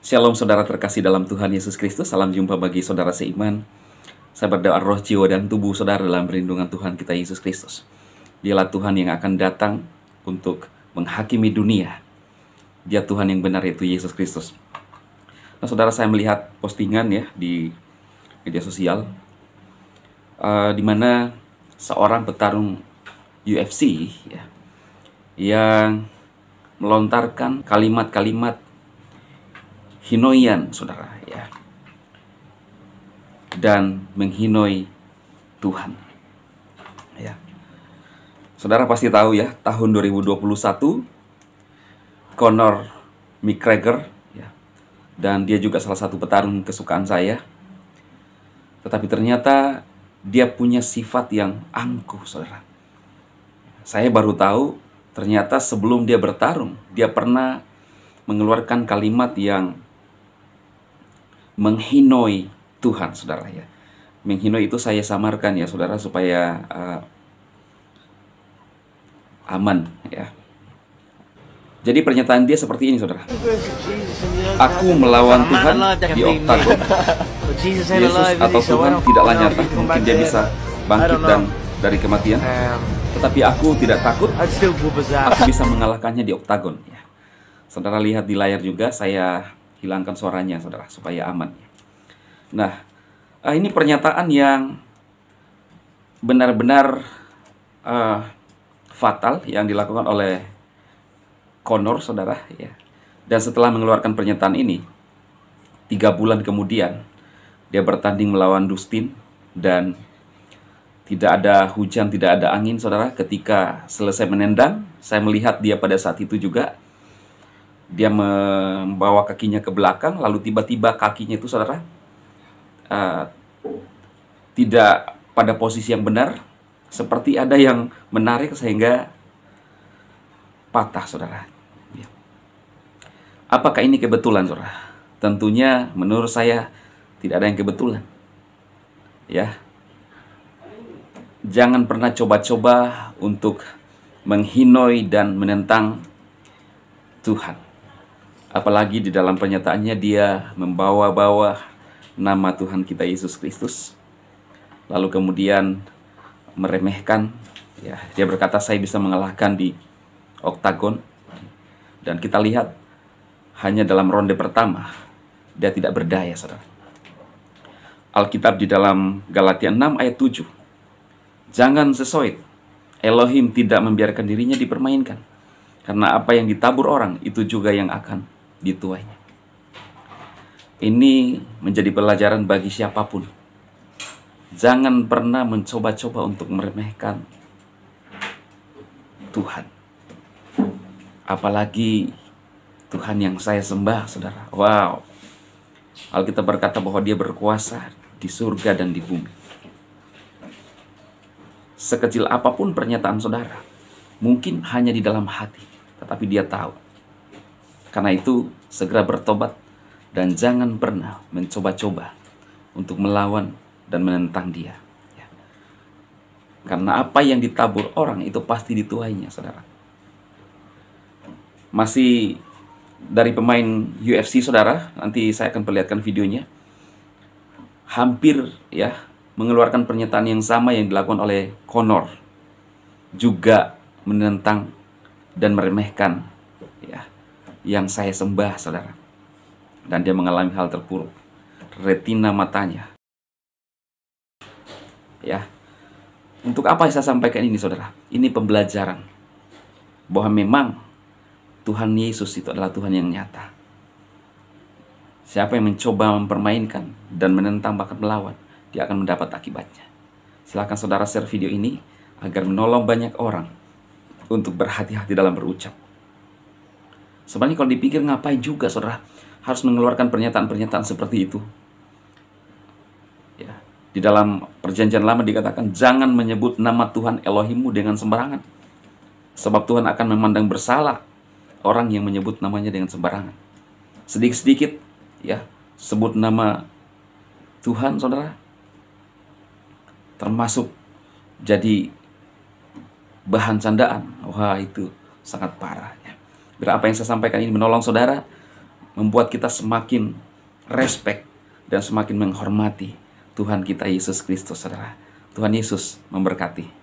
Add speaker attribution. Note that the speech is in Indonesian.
Speaker 1: Shalom saudara terkasih dalam Tuhan Yesus Kristus. Salam jumpa bagi saudara seiman. Saya berdoa roh, jiwa, dan tubuh saudara dalam perlindungan Tuhan kita Yesus Kristus. Dialah Tuhan yang akan datang untuk menghakimi dunia. Dia Tuhan yang benar, yaitu Yesus Kristus. Nah saudara, saya melihat postingan ya di media sosial di mana seorang petarung UFC ya, yang melontarkan kalimat-kalimat hinoian saudara ya, dan menghinoi Tuhan ya. Saudara pasti tahu ya, tahun 2021 Conor McGregor ya, dan dia juga salah satu petarung kesukaan saya, tetapi ternyata dia punya sifat yang angkuh saudara. Saya baru tahu ternyata sebelum dia bertarung, dia pernah mengeluarkan kalimat yang menghinoi Tuhan, saudara ya. Menghinoi itu saya samarkan ya, saudara, supaya aman ya. Jadi pernyataan dia seperti ini, saudara. Aku melawan Tuhan di oktagon. Yesus atau Tuhan tidaklah nyata. Mungkin dia bisa bangkit dan dari kematian, tetapi aku tidak takut. Aku bisa mengalahkannya di oktagon ya. Saudara lihat di layar juga, saya hilangkan suaranya saudara supaya aman. Nah, ini pernyataan yang benar-benar fatal yang dilakukan oleh Conor saudara ya. Dan setelah mengeluarkan pernyataan ini, 3 bulan kemudian dia bertanding melawan Dustin, dan tidak ada hujan, tidak ada angin saudara. Ketika selesai menendang, saya melihat dia pada saat itu juga dia membawa kakinya ke belakang, lalu tiba-tiba kakinya itu saudara tidak pada posisi yang benar, seperti ada yang menarik sehingga patah saudara. Apakah ini kebetulan saudara? Tentunya menurut saya tidak ada yang kebetulan ya. Jangan pernah coba-coba untuk menghinoi dan menentang Tuhan. Apalagi di dalam pernyataannya dia membawa-bawa nama Tuhan kita Yesus Kristus, lalu kemudian meremehkan ya. Dia berkata saya bisa mengalahkan di oktagon, dan kita lihat hanya dalam ronde pertama dia tidak berdaya saudara. Alkitab di dalam Galatia 6 ayat 7, jangan sesoit, Elohim tidak membiarkan dirinya dipermainkan, karena apa yang ditabur orang itu juga yang akan dituainya. Ini menjadi pelajaran bagi siapapun. Jangan pernah mencoba-coba untuk meremehkan Tuhan. Apalagi Tuhan yang saya sembah, saudara. Wow. Alkitab berkata bahwa dia berkuasa di surga dan di bumi. Sekecil apapun pernyataan saudara, mungkin hanya di dalam hati, tetapi dia tahu. Karena itu, segera bertobat dan jangan pernah mencoba-coba untuk melawan dan menentang dia. Ya. Karena apa yang ditabur orang itu pasti dituainya, saudara. Masih dari pemain UFC, saudara, nanti saya akan perlihatkan videonya. Hampir ya mengeluarkan pernyataan yang sama yang dilakukan oleh Conor, juga menentang dan meremehkan ya yang saya sembah, saudara. Dan dia mengalami hal terpuruk, retina matanya ya. Untuk apa saya sampaikan ini, saudara? Ini pembelajaran bahwa memang Tuhan Yesus itu adalah Tuhan yang nyata. Siapa yang mencoba mempermainkan dan menentang bahkan melawan, dia akan mendapat akibatnya. Silakan saudara share video ini agar menolong banyak orang untuk berhati-hati dalam berucap. Sebenarnya kalau dipikir ngapain juga saudara harus mengeluarkan pernyataan-pernyataan seperti itu. Ya, di dalam perjanjian lama dikatakan jangan menyebut nama Tuhan Elohimmu dengan sembarangan, sebab Tuhan akan memandang bersalah orang yang menyebut namanya dengan sembarangan. Sedikit-sedikit ya sebut nama Tuhan saudara, termasuk jadi bahan candaan. Wah, itu sangat parah ya. Biar apa yang saya sampaikan ini menolong saudara membuat kita semakin respect dan semakin menghormati Tuhan kita Yesus Kristus, saudara. Tuhan Yesus memberkati.